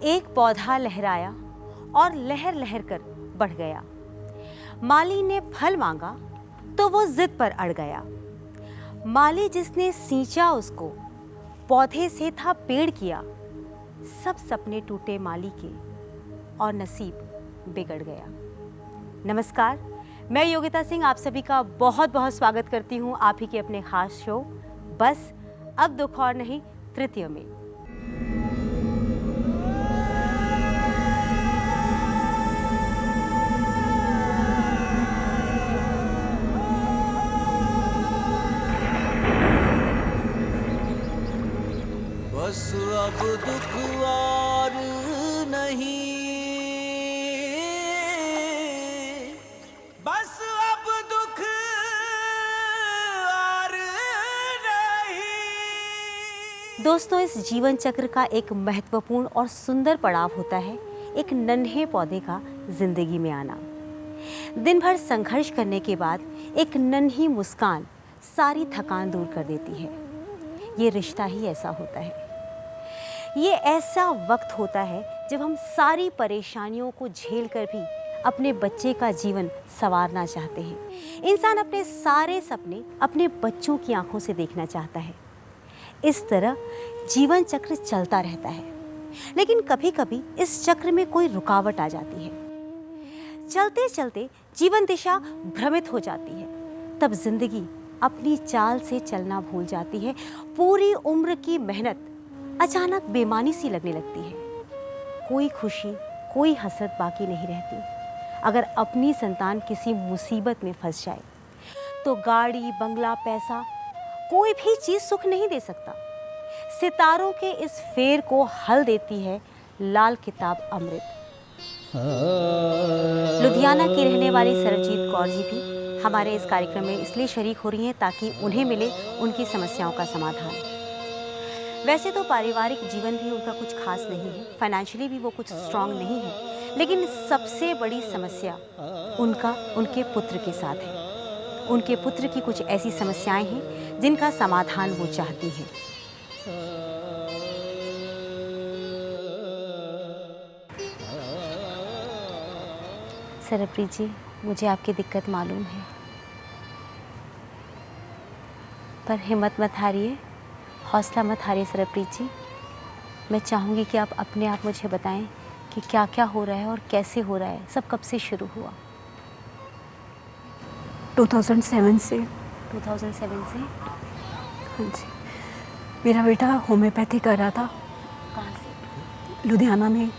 एक पौधा लहराया और लहर लहर कर बढ़ गया। माली ने फल मांगा तो वो जिद पर अड़ गया। माली जिसने सींचा उसको, पौधे से था पेड़ किया। सब सपने टूटे माली के और नसीब बिगड़ गया। नमस्कार, मैं योगिता सिंह आप सभी का बहुत बहुत स्वागत करती हूँ आप ही के अपने खास शो बस अब दुख और नहीं तृतीय में। बस अब दुख और नहीं, बस अब दुख और नहीं। दोस्तों, इस जीवन चक्र का एक महत्वपूर्ण और सुंदर पड़ाव होता है एक नन्हे पौधे का जिंदगी में आना। दिन भर संघर्ष करने के बाद एक नन्ही मुस्कान सारी थकान दूर कर देती है। ये रिश्ता ही ऐसा होता है। ये ऐसा वक्त होता है जब हम सारी परेशानियों को झेल कर भी अपने बच्चे का जीवन संवारना चाहते हैं। इंसान अपने सारे सपने अपने बच्चों की आंखों से देखना चाहता है। इस तरह जीवन चक्र चलता रहता है, लेकिन कभी कभी इस चक्र में कोई रुकावट आ जाती है। चलते चलते जीवन दिशा भ्रमित हो जाती है। तब जिंदगी अपनी चाल से चलना भूल जाती है। पूरी उम्र की मेहनत अचानक बेमानी सी लगने लगती है। कोई खुशी, कोई हसरत बाकी नहीं रहती। अगर अपनी संतान किसी मुसीबत में फंस जाए तो गाड़ी, बंगला, पैसा, कोई भी चीज़ सुख नहीं दे सकता। सितारों के इस फेर को हल देती है लाल किताब अमृत। लुधियाना की रहने वाली सरबजीत कौर जी भी हमारे इस कार्यक्रम में इसलिए शरीक हो रही हैं ताकि उन्हें मिले उनकी समस्याओं का समाधान। वैसे तो पारिवारिक जीवन भी उनका कुछ खास नहीं है, फाइनेंशियली भी वो कुछ स्ट्रांग नहीं है, लेकिन सबसे बड़ी समस्या उनका उनके पुत्र के साथ है। उनके पुत्र की कुछ ऐसी समस्याएं हैं जिनका समाधान वो चाहती हैं। सरबजीत जी, मुझे आपकी दिक्कत मालूम है, पर हिम्मत मत हारिए, हौसला मत हारिए सरबजीत जी। मैं चाहूँगी कि आप अपने आप मुझे बताएं कि क्या क्या हो रहा है और कैसे हो रहा है, सब कब से शुरू हुआ? 2007 से। 2007 से? हाँ जी। मेरा बेटा होम्योपैथी कर रहा था। कहाँ से? लुधियाना में।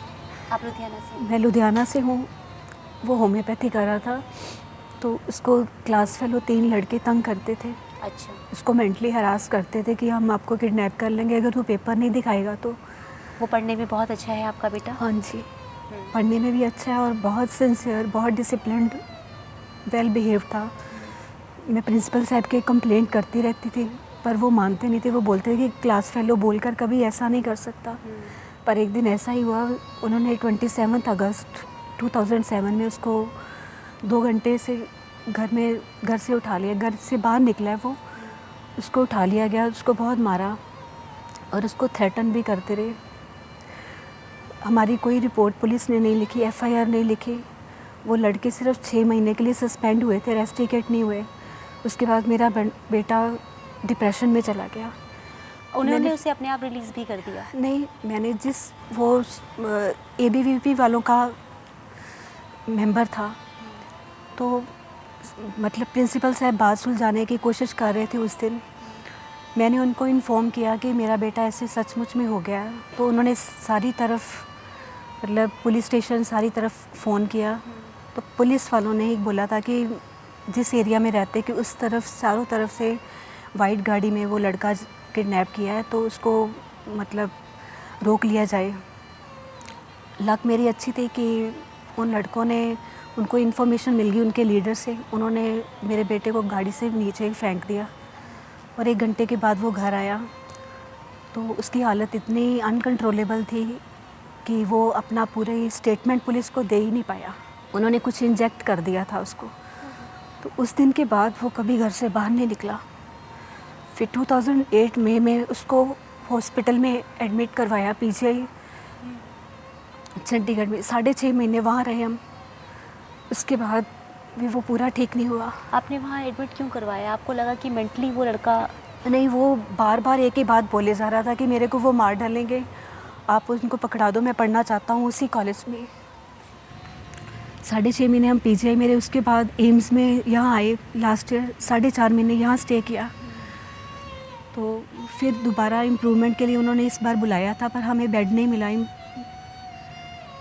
आप लुधियाना से? मैं लुधियाना से हूँ। वो होम्योपैथी कर रहा था तो उसको क्लास फेलो 3 लड़के तंग करते थे। अच्छा। उसको मेंटली हरास करते थे कि हम आपको किडनैप कर लेंगे अगर तू पेपर नहीं दिखाएगा तो। वो पढ़ने में बहुत अच्छा है आपका बेटा? हाँ जी, पढ़ने में भी अच्छा है और बहुत सिंसियर, बहुत डिसिप्लिन्ड, वेल बिहेव था। मैं प्रिंसिपल साहब के कंप्लेंट करती रहती थी पर वो मानते नहीं थे। वो बोलते थे कि क्लास फेलो बोलकर कभी ऐसा नहीं कर सकता। पर एक दिन ऐसा ही हुआ। उन्होंने 27 अगस्त 2007 में उसको 2 घंटे से घर से उठा लिया। घर से बाहर निकला है वो, उसको उठा लिया गया। उसको बहुत मारा और उसको थ्रेटन भी करते रहे। हमारी कोई रिपोर्ट पुलिस ने नहीं लिखी, FIR नहीं लिखी। वो लड़के सिर्फ 6 महीने के लिए सस्पेंड हुए थे, रेस्टिकेट नहीं हुए। उसके बाद मेरा बेटा डिप्रेशन में चला गया। उन्होंने उसे अपने आप रिलीज़ भी कर दिया? नहीं, मैंने वो ABVP वालों का मेंबर था तो मतलब प्रिंसिपल साहब बात सुलझाने की कोशिश कर रहे थे उस दिन। मैंने उनको इन्फॉर्म किया कि मेरा बेटा ऐसे सचमुच में हो गया। तो उन्होंने सारी तरफ मतलब पुलिस स्टेशन सारी तरफ फ़ोन किया तो पुलिस वालों ने ही बोला था कि जिस एरिया में रहते कि उस तरफ चारों तरफ से वाइट गाड़ी में वो लड़का किडनैप किया है तो उसको मतलब रोक लिया जाए। लक मेरी अच्छी थी कि उन लड़कों ने उनको इन्फॉर्मेशन मिल गई उनके लीडर से। उन्होंने मेरे बेटे को गाड़ी से नीचे फेंक दिया और 1 घंटे के बाद वो घर आया तो उसकी हालत इतनी अनकंट्रोलेबल थी कि वो अपना पूरे स्टेटमेंट पुलिस को दे ही नहीं पाया। उन्होंने कुछ इंजेक्ट कर दिया था उसको। तो उस दिन के बाद वो कभी घर से बाहर नहीं निकला। फिर 2008 में मैं उसको हॉस्पिटल में एडमिट करवाया, PGI। चंडीगढ़ में 6.5 महीने वहाँ रहे हम। उसके बाद भी वो पूरा ठीक नहीं हुआ। आपने वहाँ एडमिट क्यों करवाया? आपको लगा कि मेंटली वो लड़का? नहीं, वो बार बार एक ही बात बोले जा रहा था कि मेरे को वो मार डालेंगे, आप उनको पकड़ा दो, मैं पढ़ना चाहता हूँ उसी कॉलेज में। 6.5 महीने हम पीजीआई में रहे। उसके बाद एम्स में यहाँ आए लास्ट ईयर, 4.5 महीने यहाँ स्टे किया। तो फिर दोबारा इम्प्रूवमेंट के लिए उन्होंने इस बार बुलाया था, पर हमें बेड नहीं मिला।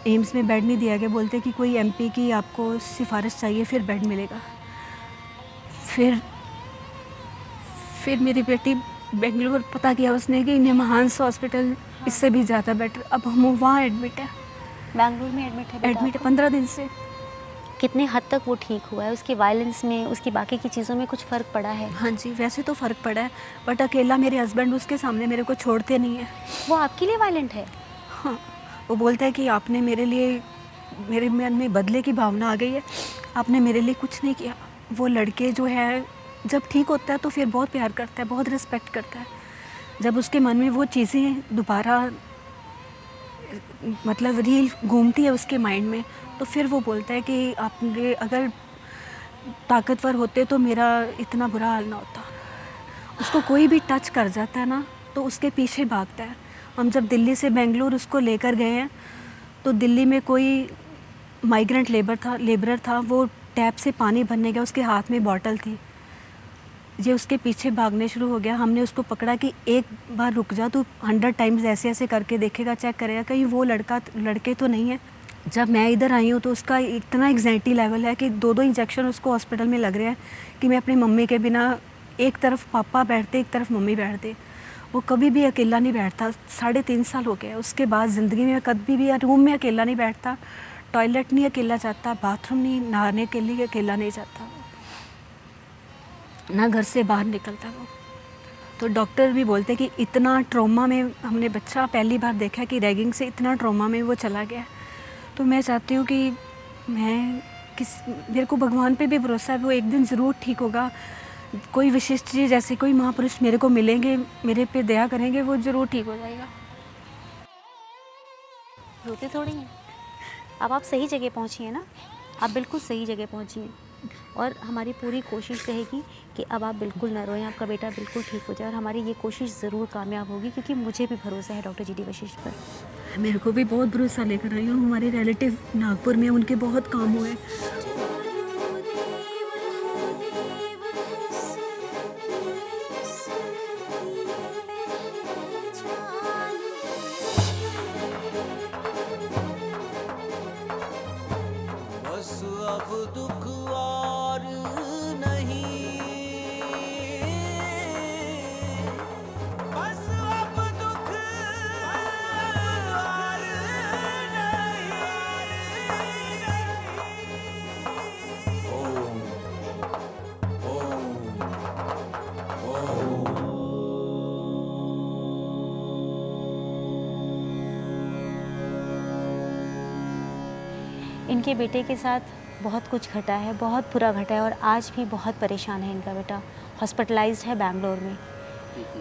एम्स में बेड नहीं दिया गया, बोलते कि कोई एमपी की आपको सिफारिश चाहिए फिर बेड मिलेगा। फिर मेरी बेटी बेंगलुरु पता किया उसने कि निमहांस हॉस्पिटल इससे भी ज़्यादा बेटर। अब हम वहाँ एडमिट है। बेंगलुरु में एडमिट है? एडमिट है 15 दिन से। कितने हद तक वो ठीक हुआ है? उसकी वायलेंस में, उसकी बाकी की चीज़ों में कुछ फ़र्क पड़ा है? हाँ जी, वैसे तो फ़र्क पड़ा है, बट अकेला मेरे हस्बैंड उसके सामने मेरे को छोड़ते नहीं है। वो आपके लिए वायलेंट है? हाँ, वो बोलता है कि आपने मेरे लिए, मेरे मन में बदले की भावना आ गई है, आपने मेरे लिए कुछ नहीं किया। वो लड़के जो है जब ठीक होता है तो फिर बहुत प्यार करता है, बहुत रिस्पेक्ट करता है। जब उसके मन में वो चीज़ें दोबारा मतलब रील घूमती है उसके माइंड में, तो फिर वो बोलता है कि आपने अगर ताकतवर होते तो मेरा इतना बुरा हाल ना होता। उसको कोई भी टच कर जाता है ना तो उसके पीछे भागता है। हम जब दिल्ली से बेंगलुरु उसको लेकर गए हैं तो दिल्ली में कोई माइग्रेंट लेबरर था, वो टैप से पानी भरने गया, उसके हाथ में बॉटल थी, ये उसके पीछे भागने शुरू हो गया। हमने उसको पकड़ा कि एक बार रुक जा, तो 100 टाइम्स ऐसे ऐसे करके देखेगा, चेक करेगा कहीं वो लड़के तो नहीं है। जब मैं इधर आई हूँ तो उसका इतना एंग्जाइटी लेवल है कि 2-2 इंजेक्शन उसको हॉस्पिटल में लग रहे हैं कि मैं अपनी मम्मी के बिना, एक तरफ पापा बैठते एक तरफ मम्मी बैठते। वो कभी भी अकेला नहीं बैठता। 3.5 साल हो गए उसके बाद ज़िंदगी में कभी भी रूम में अकेला नहीं बैठता, टॉयलेट नहीं अकेला जाता, बाथरूम नहीं, नहाने के लिए अकेला नहीं जाता, ना घर से बाहर निकलता वो। तो डॉक्टर भी बोलते कि इतना ट्रॉमा में हमने बच्चा पहली बार देखा कि रैगिंग से इतना ट्रॉमा में वो चला गया। तो मैं चाहती हूँ कि मेरे को भगवान पे भी भरोसा है, वो एक दिन ज़रूर ठीक होगा। कोई विशिष्ट चीज़, जैसे कोई महापुरुष मेरे को मिलेंगे, मेरे पे दया करेंगे, वो ज़रूर ठीक हो जाएगा। रोते थोड़ी हैं। अब आप सही जगह पहुँची हैं ना, आप बिल्कुल सही जगह पहुँची हैं, और हमारी पूरी कोशिश रहेगी कि अब आप बिल्कुल न रोएं, आपका बेटा बिल्कुल ठीक हो जाए, और हमारी ये कोशिश ज़रूर कामयाब होगी, क्योंकि मुझे भी भरोसा है डॉक्टर जी.डी. वशिष्ठ पर। मेरे को भी बहुत भरोसा लेकर आई हूँ। हमारे रिलेटिव नागपुर में, उनके बहुत काम हुए। बस अब दुख और नहीं, बस अब दुख और नहीं। ओम ओम ओम। इनके बेटे के साथ बहुत कुछ घटा है, बहुत बुरा घटा है, और आज भी बहुत परेशान है इनका बेटा। हॉस्पिटलाइज्ड है बैंगलोर में,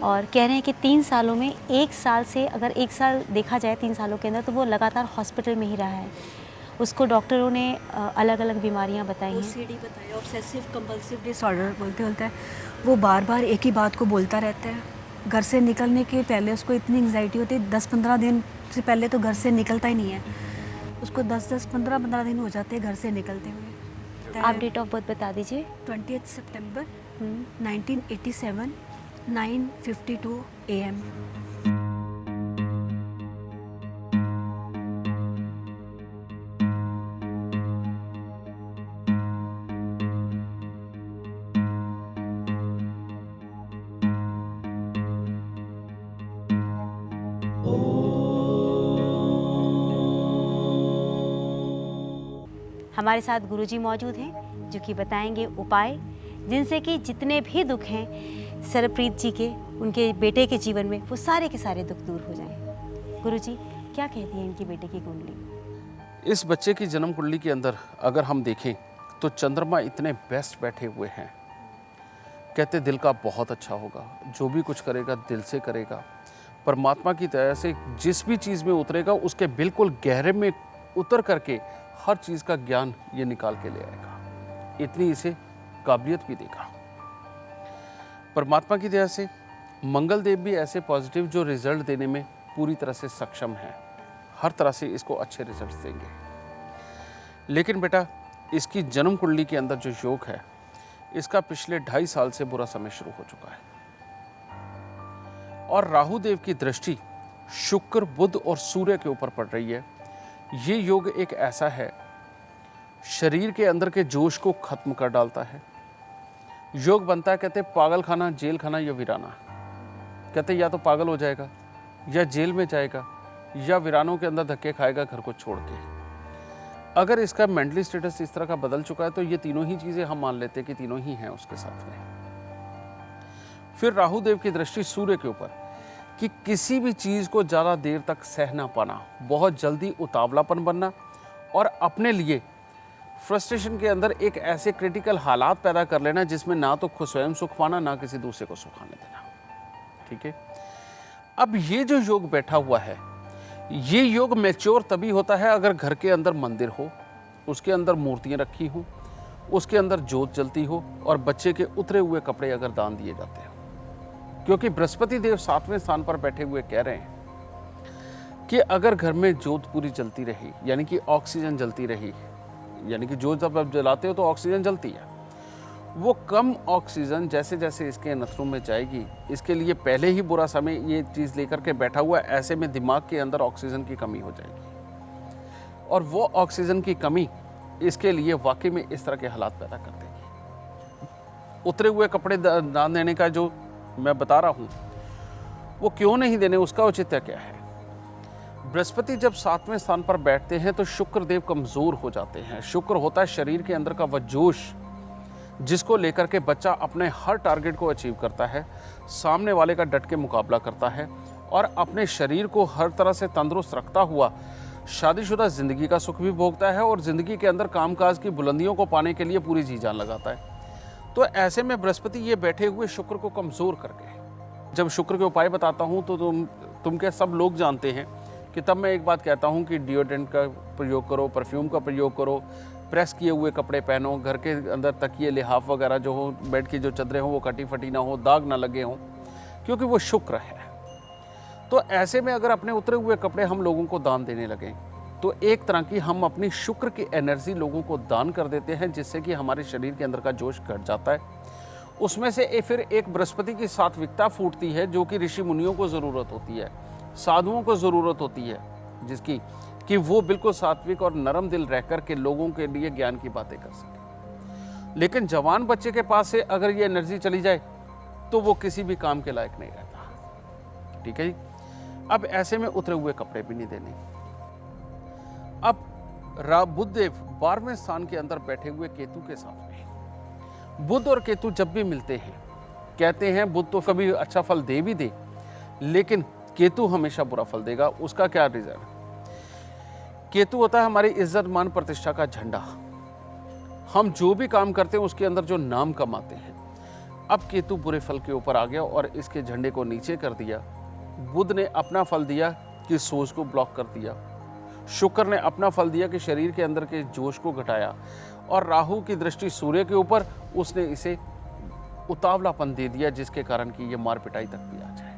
और कह रहे हैं कि 3 सालों में 1 साल से, अगर 1 साल देखा जाए 3 सालों के अंदर, तो वो लगातार हॉस्पिटल में ही रहा है। उसको डॉक्टरों ने अलग अलग बीमारियां बताई हैं। OCD बताया, ऑब्सेसिव कंपल्सिव डिसऑर्डर बोलते हैं। वो बार बार एक ही बात को बोलता रहता है। घर से निकलने के पहले उसको इतनी एंग्जाइटी होती है, 10-15 दिन से पहले तो घर से निकलता ही नहीं है। उसको 10-10, 15-15 दिन हो जाते हैं घर से निकलते हुए। आप डेट ऑफ बर्थ बता दीजिए। 20 सितंबर 1987, 9:52 AM। हमारे साथ गुरुजी मौजूद हैं, जो कि बताएंगे उपाय, जिनसे कि जितने भी दुख हैं सरप्रीत जी के, उनके बेटे के जीवन में, वो सारे के सारे दुख दूर हो जाएं। गुरुजी, क्या कहती है इनकी बेटे की कुंडली? इस बच्चे की जन्म कुंडली के अंदर अगर हम देखें तो चंद्रमा इतने बेस्ट बैठे हुए हैं। कहते दिल का बहुत अच्छा होगा, जो भी कुछ करेगा दिल से करेगा, परमात्मा की दया से जिस भी चीज़ में उतरेगा उसके बिल्कुल गहरे में उतर करके हर चीज़ का ज्ञान ये निकाल के ले आएगा। इतनी इसे काबिलियत भी देगा। परमात्मा की दया से मंगल देव भी ऐसे पॉजिटिव जो रिजल्ट देने में पूरी तरह से सक्षम हैं, हर तरह से इसको अच्छे रिजल्ट देंगे। लेकिन बेटा, इसकी जन्म कुंडली के अंदर जो योग है, इसका पिछले 2.5 साल से बुरा समय शुरू हो चुका है। और राहु देव की दृष्टि शुक्र, बुध और सूर्य के ऊपर पड़ रही है। ये योग एक ऐसा है, शरीर के अंदर के जोश को खत्म कर डालता है। योग बनता है, कहते हैं पागल खाना, जेल खाना या वीराना। कहते हैं या तो पागल हो जाएगा, या जेल में जाएगा, या वीरानों के अंदर धक्के खाएगा घर को छोड़ के। अगर इसका मेंटली स्टेटस इस तरह का बदल चुका है तो ये तीनों ही चीज़ें हम मान लेते हैं कि तीनों ही हैं उसके साथ में। फिर राहु देव की दृष्टि सूर्य के ऊपर, कि किसी भी चीज़ को ज़्यादा देर तक सह ना पाना, बहुत जल्दी उतावलापन बनना और अपने लिए फ्रस्ट्रेशन के अंदर एक ऐसे क्रिटिकल हालात पैदा कर लेना जिसमें ना तो खुद स्वयं सुख पाना, ना किसी दूसरे को सुखाने देना। ठीक है। अब ये जो योग बैठा हुआ है, ये योग मैच्योर तभी होता है अगर घर के अंदर मंदिर हो, उसके अंदर मूर्तियाँ रखी हों, उसके अंदर जोत जलती हो और बच्चे के उतरे हुए कपड़े अगर दान दिए जाते हैं। क्योंकि बृहस्पति देव 7वें स्थान पर बैठे हुए कह रहे हैं कि अगर घर में जोत पूरी जलती रही, यानी कि ऑक्सीजन जलती रही, यानी कि जोत जब आप जलाते हो तो ऑक्सीजन जलती है, वो कम ऑक्सीजन जैसे जैसे इसके नथनों में जाएगी, इसके लिए पहले ही बुरा समय ये चीज़ लेकर के बैठा हुआ है, ऐसे में दिमाग के अंदर ऑक्सीजन की कमी हो जाएगी और वो ऑक्सीजन की कमी इसके लिए वाकई में इस तरह के हालात पैदा कर देगी। उतरे हुए कपड़े दान देने का जो मैं बता रहा हूँ, वो क्यों नहीं देने, उसका औचित्य क्या है? बृहस्पति जब 7वें स्थान पर बैठते हैं तो शुक्र देव कमज़ोर हो जाते हैं। शुक्र होता है शरीर के अंदर का वह जोश जिसको लेकर के बच्चा अपने हर टारगेट को अचीव करता है, सामने वाले का डट के मुकाबला करता है और अपने शरीर को हर तरह से तंदुरुस्त रखता हुआ शादीशुदा ज़िंदगी का सुख भी भोगता है और ज़िंदगी के अंदर कामकाज की बुलंदियों को पाने के लिए पूरी जी जान लगाता है। तो ऐसे में बृहस्पति ये बैठे हुए शुक्र को कमज़ोर करके, जब शुक्र के उपाय बताता हूँ तो तुम क्या सब लोग जानते हैं कि तब मैं एक बात कहता हूँ कि डिओड्रेंट का प्रयोग करो, परफ्यूम का प्रयोग करो, प्रेस किए हुए कपड़े पहनो, घर के अंदर तकिए लिहाफ वगैरह जो हो, बेड की जो चादरें हों वो कटी फटी ना हो, दाग ना लगे हों, क्योंकि वो शुक्र है। तो ऐसे में अगर अपने उतरे हुए कपड़े हम लोगों को दान देने लगें तो एक तरह की हम अपनी शुक्र की एनर्जी लोगों को दान कर देते हैं, जिससे कि हमारे शरीर के अंदर का जोश घट जाता है। उसमें से फिर एक बृहस्पति की सात्विकता फूटती है जो कि ऋषि मुनियों को ज़रूरत होती है, साधुओं को ज़रूरत होती है, जिसकी कि वो बिल्कुल सात्विक और नरम दिल रह कर के लोगों के लिए ज्ञान की बातें कर सकें। लेकिन जवान बच्चे के पास से अगर ये एनर्जी चली जाए तो वो किसी भी काम के लायक नहीं रहता। ठीक है जी। अब ऐसे में उतरे हुए कपड़े भी नहीं देने। अब बुध देव 12वें स्थान के अंदर बैठे हुए केतु के साथ में, बुध और केतु जब भी मिलते हैं, कहते हैं बुध तो कभी अच्छा फल दे भी दे, लेकिन केतु हमेशा बुरा फल देगा। उसका क्या रीजन? केतु होता है हमारी इज्जत मान प्रतिष्ठा का झंडा। हम जो भी काम करते हैं उसके अंदर जो नाम कमाते हैं। अब केतु बुरे फल के ऊपर आ गया और इसके झंडे को नीचे कर दिया। बुध ने अपना फल दिया कि सोच को ब्लॉक कर दिया, शुक्र ने अपना फल दिया कि शरीर के अंदर के जोश को घटाया, और राहु की दृष्टि सूर्य के ऊपर, उसने इसे उतावलापन दे दिया जिसके कारण कि ये मार पिटाई तक भी आ जाए।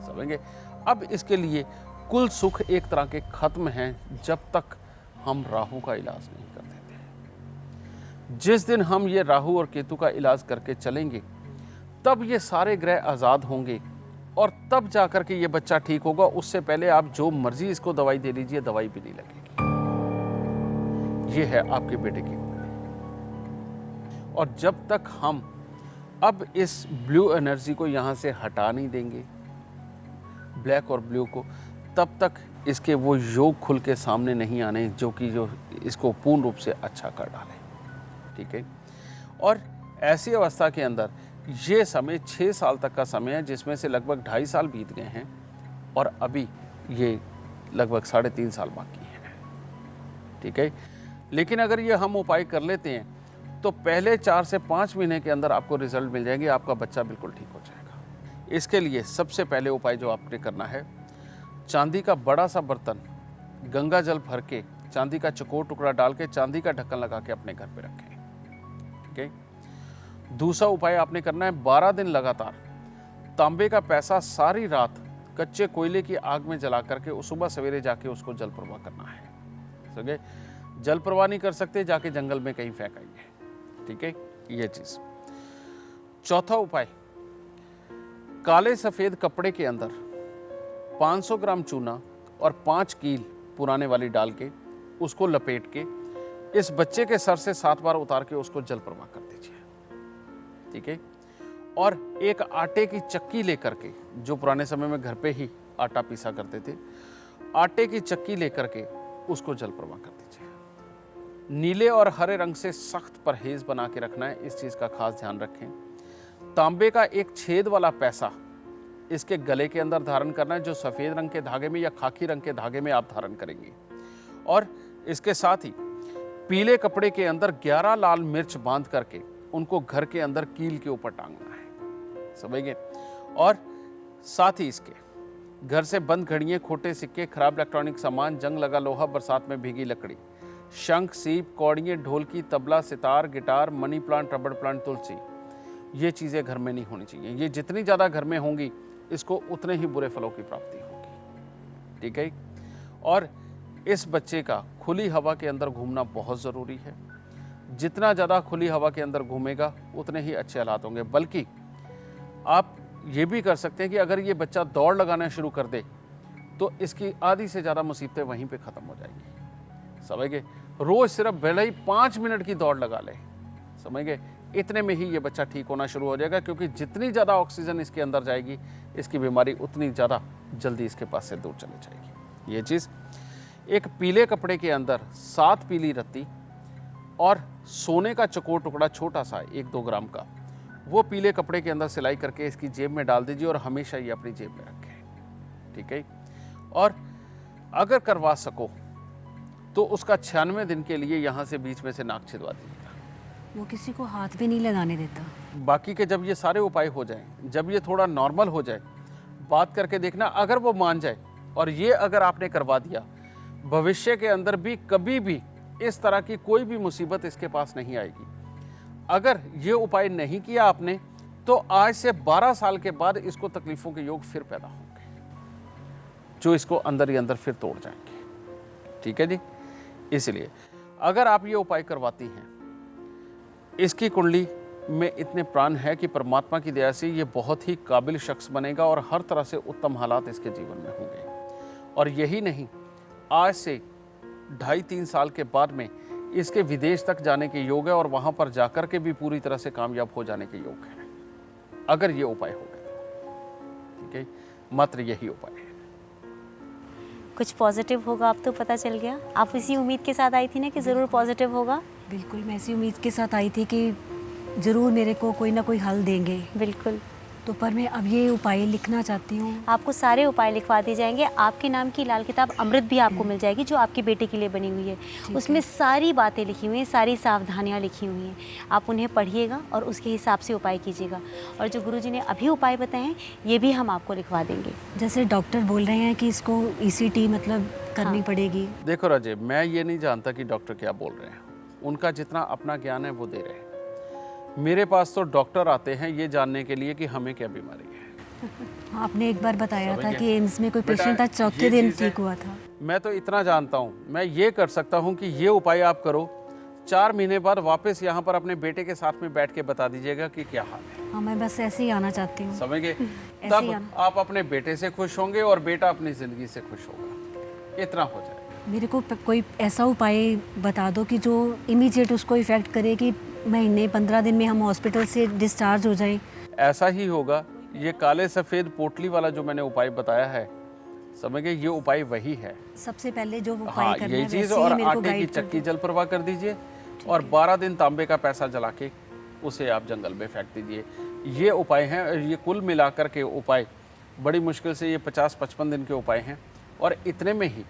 समझेंगे? अब इसके लिए कुल सुख एक तरह के खत्म हैं जब तक हम राहु का इलाज नहीं कर देते। जिस दिन हम ये राहु और केतु का इलाज करके चलेंगे तब ये सारे ग्रह आज़ाद होंगे और तब जाकर के ये बच्चा ठीक होगा। उससे पहले आप जो मर्जी इसको दवाई दे लीजिए, दवाई भी नहीं लगेगी। ये है आपके बेटे की उम्र। और जब तक हम अब इस ब्लू एनर्जी को यहाँ से हटा नहीं देंगे, ब्लैक और ब्लू को, तब तक इसके वो योग खुल के सामने नहीं आने जो इसको पूर्ण रूप से अच्छा कर डाले। ठीक है। और ऐसी अवस्था के अंदर ये समय 6 साल तक का समय है, जिसमें से लगभग 2.5 साल बीत गए हैं और अभी ये लगभग 3.5 साल बाकी हैं। ठीक है। लेकिन अगर ये हम उपाय कर लेते हैं तो पहले 4 से 5 महीने के अंदर आपको रिजल्ट मिल जाएंगे, आपका बच्चा बिल्कुल ठीक हो जाएगा। इसके लिए सबसे पहले उपाय जो आपने करना है, चांदी का बड़ा सा बर्तन गंगा जल भर के चांदी का चकोर टुकड़ा डाल के चांदी का ढक्कन लगा के अपने घर पे रखें। ठीक है। दूसरा उपाय आपने करना है, 12 दिन लगातार तांबे का पैसा सारी रात कच्चे कोयले की आग में जला करके सुबह सवेरे जाके उसको जल प्रवाह करना है। समझे? जल प्रवाह नहीं कर सकते, जाके जंगल में कहीं फेंक आइए। ठीक है, ये चीज। चौथा उपाय, काले सफेद कपड़े के अंदर 500 ग्राम चूना और 5 कील पुराने वाली डाल के उसको लपेट के इस बच्चे के सर से 7 बार उतार के उसको जल प्रवाह कर दीजिए। ठीक है। और एक आटे की चक्की लेकर के, जो पुराने समय में घर पे ही आटा पीसा करते थे, आटे की चक्की लेकर के उसको जल प्रवाह कर दीजिए। नीले और हरे रंग से सख्त परहेज बना के रखना है, इस चीज का खास ध्यान रखें। तांबे का एक छेद वाला पैसा इसके गले के अंदर धारण करना है, जो सफेद रंग के धागे में या खाकी रंग के धागे में आप धारण करेंगे। और इसके साथ ही पीले कपड़े के अंदर 11 लाल मिर्च बांध करके उनको घर के अंदर कील के ऊपर टांगना है। समझ गए? और साथ ही इसके घर से बंद घड़ियां, खोटे सिक्के, खराब इलेक्ट्रॉनिक सामान, जंग लगा लोहा, बरसात में भीगी लकड़ी, शंख, सीप, कौड़ियाँ, ढोलकी, तबला, सितार, गिटार, मनी प्लांट, रबड़ प्लांट, तुलसी, ये चीज़ें घर में नहीं होनी चाहिए। ये जितनी ज़्यादा घर में होंगी इसको उतने ही बुरे फलों की प्राप्ति होगी। ठीक है। और इस बच्चे का खुली हवा के अंदर घूमना बहुत ज़रूरी है। जितना ज़्यादा खुली हवा के अंदर घूमेगा उतने ही अच्छे हालात होंगे। बल्कि आप ये भी कर सकते हैं कि अगर ये बच्चा दौड़ लगाना शुरू कर दे तो इसकी आधी से ज़्यादा मुसीबतें वहीं पे ख़त्म हो जाएंगी। समझ गए? रोज़ सिर्फ भले ही 5 मिनट की दौड़ लगा ले, समझ गए, इतने में ही ये बच्चा ठीक होना शुरू हो जाएगा। क्योंकि जितनी ज़्यादा ऑक्सीजन इसके अंदर जाएगी, इसकी बीमारी उतनी ज़्यादा जल्दी इसके पास से दूर चली जाएगी। ये चीज़। एक पीले कपड़े के अंदर 7 पीली रत्ती और सोने का चकोर टुकड़ा छोटा सा 1-2 ग्राम का, वो पीले कपड़े के अंदर सिलाई करके इसकी जेब में डाल दीजिए और हमेशा ये अपनी जेब में रखें। ठीक है। और अगर करवा सको तो उसका 96 दिन के लिए यहाँ से बीच में से नाक छिदवा दीजिएगा। वो किसी को हाथ भी नहीं लगाने देता। बाकी के जब ये सारे उपाय हो जाएं, जब ये थोड़ा नॉर्मल हो जाए, बात करके देखना, अगर वो मान जाए और ये अगर आपने करवा दिया, भविष्य के अंदर भी कभी भी इस तरह की कोई भी मुसीबत इसके पास नहीं आएगी। अगर ये उपाय नहीं किया आपने तो आज से 12 साल के बाद इसको तकलीफों के योग फिर पैदा होंगे, जो इसको अंदर ही अंदर फिर तोड़ जाएंगे। ठीक है जी। इसलिए अगर आप ये उपाय करवाती हैं, इसकी कुंडली में इतने प्राण है कि परमात्मा की दया से ये बहुत ही काबिल शख्स बनेगा और हर तरह से उत्तम हालात इसके जीवन में होंगे। और यही नहीं, आज से 2.5-3 साल के बाद में इसके विदेश तक जाने के योग है और वहाँ पर जाकर के भी पूरी तरह से कामयाब हो जाने के योग है, अगर ये उपाय हो गए तो। ठीक है। मात्र यही उपाय है। कुछ पॉजिटिव होगा, अब तो पता चल गया। आप इसी उम्मीद के साथ आई थी ना कि ज़रूर पॉजिटिव होगा? बिल्कुल, मैं इसी उम्मीद के साथ आई थी कि ज़रूर मेरे को कोई ना कोई हल देंगे। बिल्कुल। तो पर मैं अब ये उपाय लिखना चाहती हूँ। आपको सारे उपाय लिखवा दिए जाएंगे। आपके नाम की लाल किताब अमृत भी आपको मिल जाएगी, जो आपके बेटे के लिए बनी हुई है। उसमें सारी बातें लिखी हुई हैं, सारी सावधानियाँ लिखी हुई हैं। आप उन्हें पढ़िएगा और उसके हिसाब से उपाय कीजिएगा। और जो गुरुजी ने अभी उपाय बताए हैं, ये भी हम आपको लिखवा देंगे। जैसे डॉक्टर बोल रहे हैं कि इसको ECT मतलब करनी पड़ेगी। देखो राजे, मैं ये नहीं जानता कि डॉक्टर क्या बोल रहे हैं, उनका जितना अपना ज्ञान है वो दे रहे हैं। मेरे पास तो डॉक्टर आते हैं ये जानने के लिए कि हमें क्या बीमारी है। आपने एक बार बताया था कि एम्स में कोई पेशेंट था, चौथे दिन ठीक हुआ था। मैं तो इतना जानता हूँ, मैं ये कर सकता हूँ कि ये उपाय आप करो, 4 महीने बाद वापस यहाँ पर अपने बेटे के साथ में बैठ के बता दीजिएगा कि क्या हाल है। हाँ, मैं बस ऐसे ही आना चाहती हूँ। समझ गए? तब आप अपने बेटे से खुश होंगे और बेटा अपनी जिंदगी से खुश होगा। इतना हो जाए। मेरे को कोई ऐसा उपाय बता दो कि जो इमीडिएट उसको इफेक्ट करे कि महीने 15 दिन में हम हॉस्पिटल से डिस्चार्ज हो जाएं। ऐसा ही होगा। ये काले सफ़ेद पोटली वाला जो मैंने उपाय बताया है, समझ गए, ये उपाय वही है। सबसे पहले जो उपाय करना है, यही चीज़। और आटे की चक्की जल प्रवाह कर दीजिए और 12 दिन तांबे का पैसा जला के उसे आप जंगल में फेंक दीजिए। ये उपाय हैं। ये कुल मिलाकर के उपाय बड़ी मुश्किल से ये 50-55 दिन के उपाय हैं और इतने में ही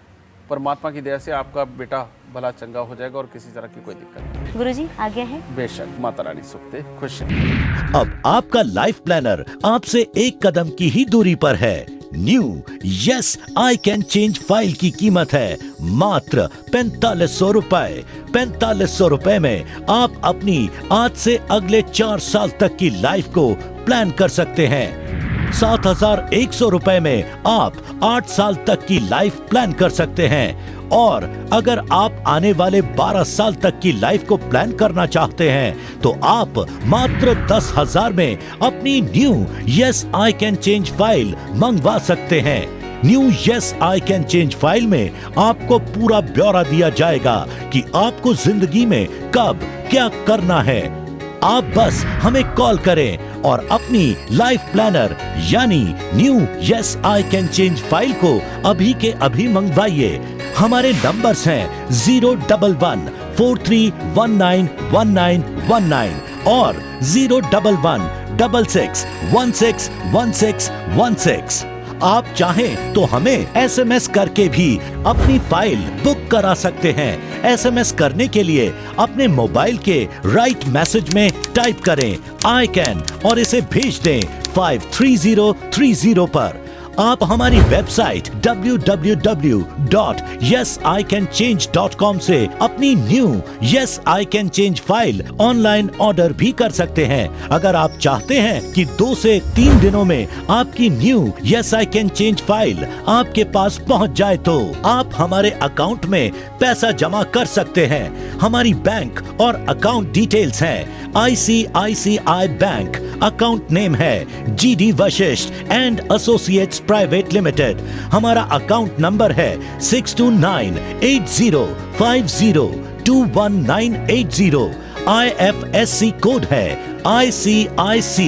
परमात्मा की दया से आपका बेटा भला चंगा हो जाएगा और किसी तरह की कोई दिक्कत नहीं। गुरुजी आज्ञा है। बेशक, माता रानी सुख दे, खुश रहे। अब आपका लाइफ प्लानर आपसे एक कदम की ही दूरी पर है। New yes I can change file की कीमत है मात्र 4500 रुपए। 4500 रुपए में आप अपनी आज से अगले 4 साल तक की लाइफ को प्लान कर सकते हैं। 7100 रुपए में आप 8 साल तक की लाइफ प्लान कर सकते हैं। और अगर आप आने वाले 12 साल तक की लाइफ को प्लान करना चाहते हैं तो आप मात्र 10,000 में अपनी new yes I can change file मंगवा सकते हैं। New yes I can change file में आपको पूरा ब्यौरा दिया जाएगा कि आपको जिंदगी में कब क्या करना है। आप बस हमें कॉल करें और अपनी लाइफ प्लानर यानी new yes I can change file को अभी के अभी मंगवाइए। हमारे नंबर्स हैं 01143191919 और 01166161616। आप चाहें तो हमें एसएमएस करके भी अपनी फाइल बुक करा सकते हैं। एसएमएस करने के लिए अपने मोबाइल के राइट मैसेज में टाइप करें आई कैन और इसे भेज दें 53030 पर। आप हमारी वेबसाइट www.yesicanchange.com से अपनी new yes I can change file online order भी कर सकते हैं। अगर आप चाहते हैं कि 2 से 3 दिनों में आपकी new yes I can change file आपके पास पहुंच जाए तो आप हमारे अकाउंट में पैसा जमा कर सकते हैं। हमारी बैंक और अकाउंट डिटेल्स हैं ICICI बैंक, अकाउंट नेम है GD Vashishtha and associates private limited. हमारा अकाउंट नंबर है 629805021980। IFSC कोड है ICIC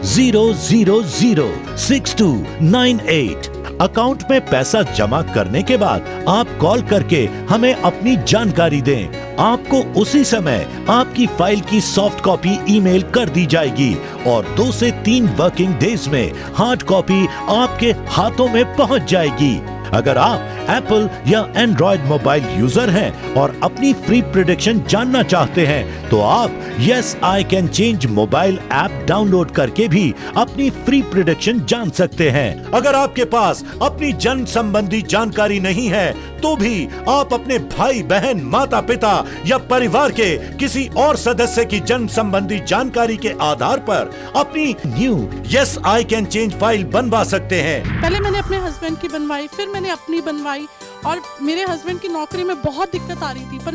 0006298। अकाउंट में पैसा जमा करने के बाद आप कॉल करके हमें अपनी जानकारी दें। आपको उसी समय आपकी फाइल की सॉफ्ट कॉपी ईमेल कर दी जाएगी और 2 से 3 वर्किंग डेज में हार्ड कॉपी आपके हाथों में पहुंच जाएगी। अगर आप एप्पल या एंड्रॉयड मोबाइल यूजर हैं और अपनी फ्री प्रेडिक्शन जानना चाहते हैं तो आप yes I can change mobile app download करके भी अपनी फ्री प्रेडिक्शन जान सकते हैं। अगर आपके पास अपनी जन्म संबंधी जानकारी नहीं है तो भी आप अपने भाई बहन माता पिता या परिवार के किसी और सदस्य की जन्म संबंधी जानकारी के आधार पर अपनी new yes I can change file बनवा सकते हैं। पहले मैंने अपने हस्बैंड की बनवाई, फिर मैंने अपनी बनवाई और मेरे हस्बैंड की नौकरी में बहुत दिक्कत आ रही थी, पर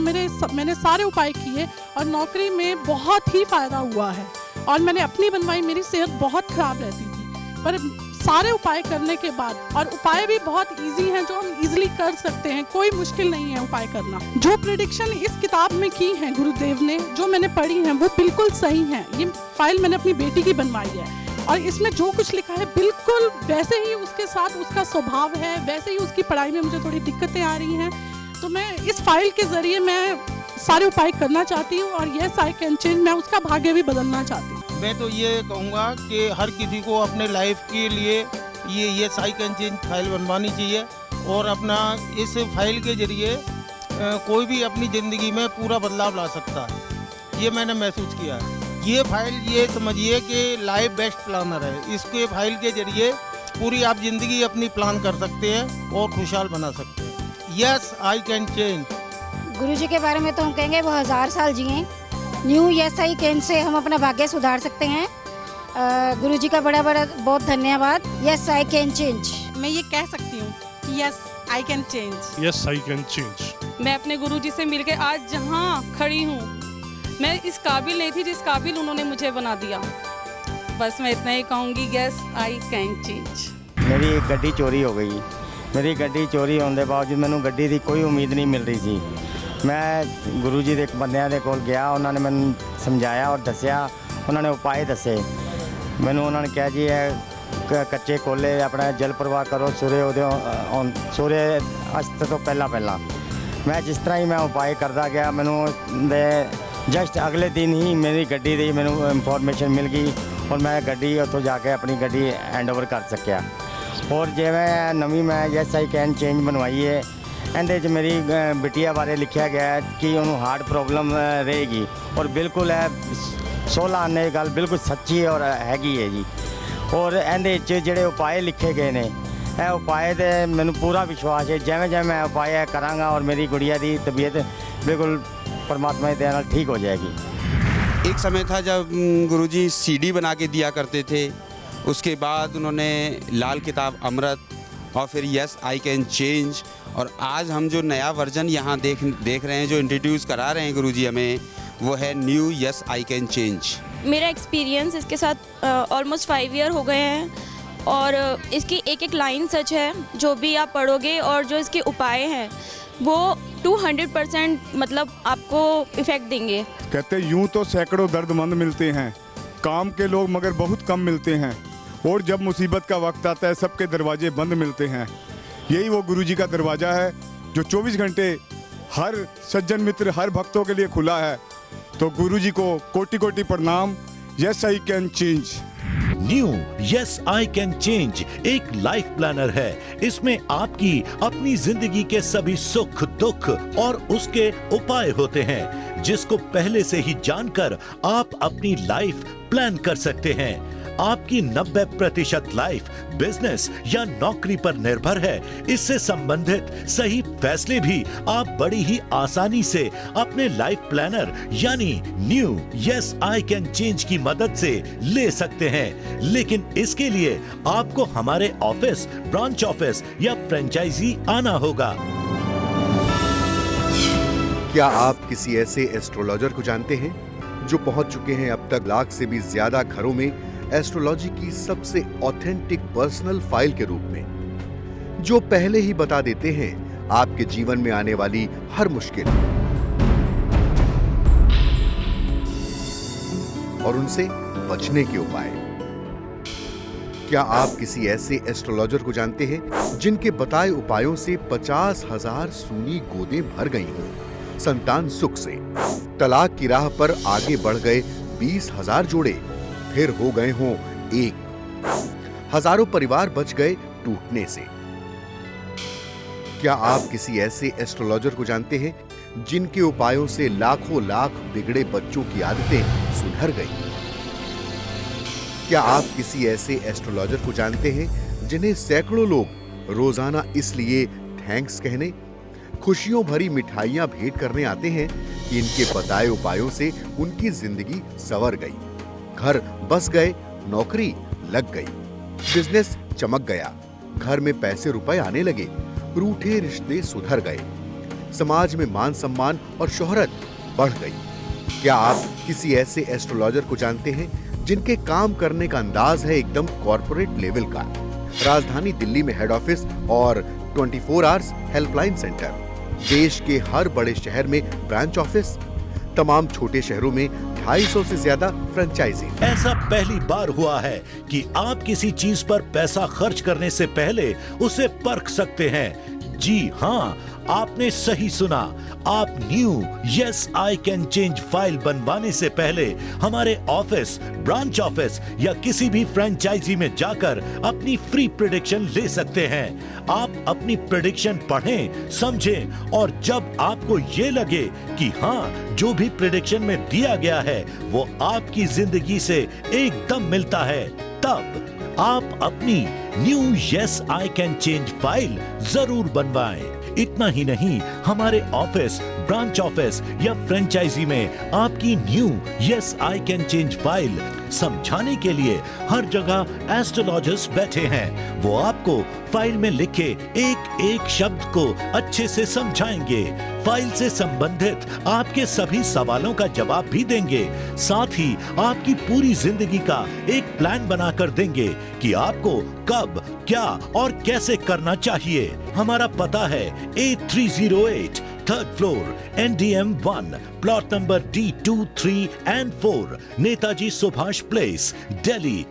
मैंने सारे उपाय किए और नौकरी में बहुत ही फायदा हुआ है। और मैंने अपनी बनवाई, मेरी सेहत बहुत खराब रहती थी, पर सारे उपाय करने के बाद, और उपाय भी बहुत इजी हैं जो हम इजीली कर सकते हैं, कोई मुश्किल नहीं है उपाय करना। जो प्रेडिक्शन इस किताब में की है गुरुदेव ने, जो मैंने पढ़ी है वो बिल्कुल सही है। ये फाइल मैंने अपनी बेटी की बनवाई है और इसमें जो कुछ लिखा है बिल्कुल वैसे ही उसके साथ उसका स्वभाव है, वैसे ही उसकी पढ़ाई में मुझे थोड़ी दिक्कतें आ रही हैं। तो मैं इस फाइल के जरिए मैं सारे उपाय करना चाहती हूँ और यस आई कैन चेंज, मैं उसका भाग्य भी बदलना चाहती हूँ। मैं तो ये कहूँगा कि हर किसी को अपने लाइफ के लिए ये yes I can change file बनवानी चाहिए और अपना इस फाइल के जरिए कोई भी अपनी ज़िंदगी में पूरा बदलाव ला सकता है। ये मैंने महसूस किया है। ये फाइल ये समझिए कि लाइफ बेस्ट प्लानर है। इसके फाइल के जरिए पूरी आप ज़िंदगी अपनी प्लान कर सकते हैं और खुशहाल बना सकते हैं। Yes I can change. Guruji के बारे में तो हम कहेंगे वो 1000 साल जिए। New yes I can say हम अपना भाग्य सुधार सकते हैं। गुरुजी का बड़ा बड़ा बहुत धन्यवाद। Yes I can change. मैं ये कह सकती हूँ कि yes I can change. Yes I can change. मैं अपने गुरुजी से मिलकर आज जहाँ खड़ी हूँ, मैं इस काबिल नहीं थी जिस काबिल उन्होंने मुझे बना दिया। बस मैं इतना ही कहूँगी, यस आई कैन चेंज। मेरी एक गड्डी चोरी हो गई। मेरी गड्डी चोरी होने के बावजूद मैंने गड्डी की कोई उम्मीद नहीं मिल रही थी। मैं गुरु जी के बंदियां दे कोल गया, उन्होंने मैंने समझाया और दसिया, उन्होंने उपाय दसे मैंने। उन्होंने कहा जी कच्चे कोले अपना जल प्रवाह करो सूर्य अस्त तो पहला। मैं जिस तरह ही मैं उपाय करता गया, मैंने जस्ट अगले दिन ही मेरी गड्डी की मैंने इंफॉर्मेशन मिल गई और मैं गड्डी उत्थों जाके अपनी गड्डी हैंड ओवर कर सकिया। और जिवें नवी मैं यस आई कैन चेंज बनवाई है, ਇਹਦੇ 'ਚ मेरी बिटिया बारे लिखा गया है कि उन्होंने हार्ट प्रॉब्लम रहेगी और बिल्कुल है 16 आने गल बिल्कुल सच्ची और हैगी है जी। और ਇਹਦੇ 'ਚ ਜਿਹੜੇ उपाय लिखे गए ने ਇਹ ਉਪਾਅ ਤੇ ਮੈਨੂੰ ਪੂਰਾ ਵਿਸ਼ਵਾਸ ਹੈ ਜਿਵੇਂ ਜਿਵੇਂ ਮੈਂ ਉਪਾਅ ਕਰਾਂਗਾ ਔਰ ਮੇਰੀ ਗੁੜੀਆ ਦੀ ਤਬੀਅਤ ਬਿਲਕੁਲ परमात्मा की दया नाल ठीक हो जाएगी। एक समय था जब गुरुजी सीडी बना के दिया करते थे, उसके बाद उन्होंने लाल किताब अमृत और फिर यस आई कैन चेंज, और आज हम जो नया वर्जन यहाँ देख रहे हैं, जो इंट्रोड्यूस करा रहे हैं गुरुजी हमें, वो है new yes I can change. मेरा एक्सपीरियंस इसके साथ ऑलमोस्ट 5 ईयर हो गए हैं और इसकी एक एक लाइन सच है। जो भी आप पढ़ोगे और जो इसके उपाय हैं वो 200% मतलब आपको इफ़ेक्ट देंगे। कहते यूं तो सैकड़ों दर्दमंद मिलते हैं, काम के लोग मगर बहुत कम मिलते हैं, और जब मुसीबत का वक्त आता है सबके दरवाजे बंद मिलते हैं। यही वो गुरुजी का दरवाज़ा है जो 24 घंटे हर सज्जन मित्र, हर भक्तों के लिए खुला है। तो गुरुजी को कोटि कोटि प्रणाम। Yes I can change. New yes I can change एक लाइफ प्लानर है। इसमें आपकी अपनी जिंदगी के सभी सुख दुख और उसके उपाय होते हैं, जिसको पहले से ही जानकर आप अपनी लाइफ प्लान कर सकते हैं। आपकी 90% लाइफ बिजनेस या नौकरी पर निर्भर है। इससे संबंधित सही फैसले भी आप बड़ी ही आसानी से अपने लाइफ प्लानर यानी new yes I can change की मदद से ले सकते हैं। लेकिन इसके लिए आपको हमारे ऑफिस, ब्रांच ऑफिस या फ्रेंचाइजी आना होगा। क्या आप किसी ऐसे एस्ट्रोलॉजर को जानते हैं जो पहुंच चुके हैं अब तक लाख से भी ज्यादा घरों में एस्ट्रोलॉजी की सबसे ऑथेंटिक पर्सनल फाइल के रूप में, जो पहले ही बता देते हैं आपके जीवन में आने वाली हर मुश्किल और उनसे बचने के उपाय? क्या आप किसी ऐसे एस्ट्रोलॉजर को जानते हैं जिनके बताए उपायों से 50,000 सूनी गोदें भर गई हों, संतान सुख से, तलाक की राह पर आगे बढ़ गए 20,000 जोड़े फिर हो गए हों एक, हजारों परिवार बच गए टूटने से? क्या आप किसी ऐसे एस्ट्रोलॉजर को जानते हैं जिनके उपायों से लाखों लाख बिगड़े बच्चों की आदतें सुधर गई? क्या आप किसी ऐसे एस्ट्रोलॉजर को जानते हैं जिन्हें सैकड़ों लोग रोजाना इसलिए थैंक्स कहने, खुशियों भरी मिठाइयां भेंट करने आते हैं कि इनके बताए उपायों से उनकी जिंदगी संवर गई, घर बस गए, नौकरी लग गई, बिजनेस चमक गया, घर में पैसे रुपए आने लगे, रूठे रिश्ते सुधर गए, समाज में मान सम्मान और शोहरत बढ़ गई? क्या आप किसी ऐसे एस्ट्रोलॉजर को जानते हैं जिनके काम करने का अंदाज है एकदम कॉर्पोरेट लेवल का? राजधानी दिल्ली में हेड ऑफिस और 24 आवर्स हेल्पलाइन सेंटर, देश के हर बड़े शहर में ब्रांच ऑफिस, तमाम छोटे शहरों में 250 से ज्यादा फ्रेंचाइजी। ऐसा पहली बार हुआ है कि आप किसी चीज पर पैसा खर्च करने से पहले उसे परख सकते हैं। जी हाँ, आपने सही सुना। आप new yes I can change file बनवाने से पहले हमारे ऑफिस, ब्रांच ऑफिस या किसी भी फ्रेंचाइजी में जाकर अपनी फ्री प्रेडिक्शन ले सकते हैं। आप अपनी प्रेडिक्शन पढ़ें, समझें और जब आपको ये लगे कि हाँ, जो भी प्रेडिक्शन में दिया गया है वो आपकी जिंदगी से एकदम मिलता है, तब आप अपनी new yes I can change file जरूर बनवाएं। इतना ही नहीं, हमारे ऑफिस, ब्रांच ऑफिस या फ्रेंचाइजी में आपकी new yes I can change file समझाने के लिए हर जगह एस्ट्रोलॉजर्स बैठे हैं। वो आपको फाइल में लिखे एक एक शब्द को अच्छे से समझाएंगे, फाइल से संबंधित आपके सभी सवालों का जवाब भी देंगे, साथ ही आपकी पूरी जिंदगी का एक प्लान बनाकर देंगे कि आपको कब, क्या और कैसे करना चाहिए। हमारा पता है 8308 3rd floor, NDM 1, plot number D2, 3 and 4, Netaji Subhash place, Delhi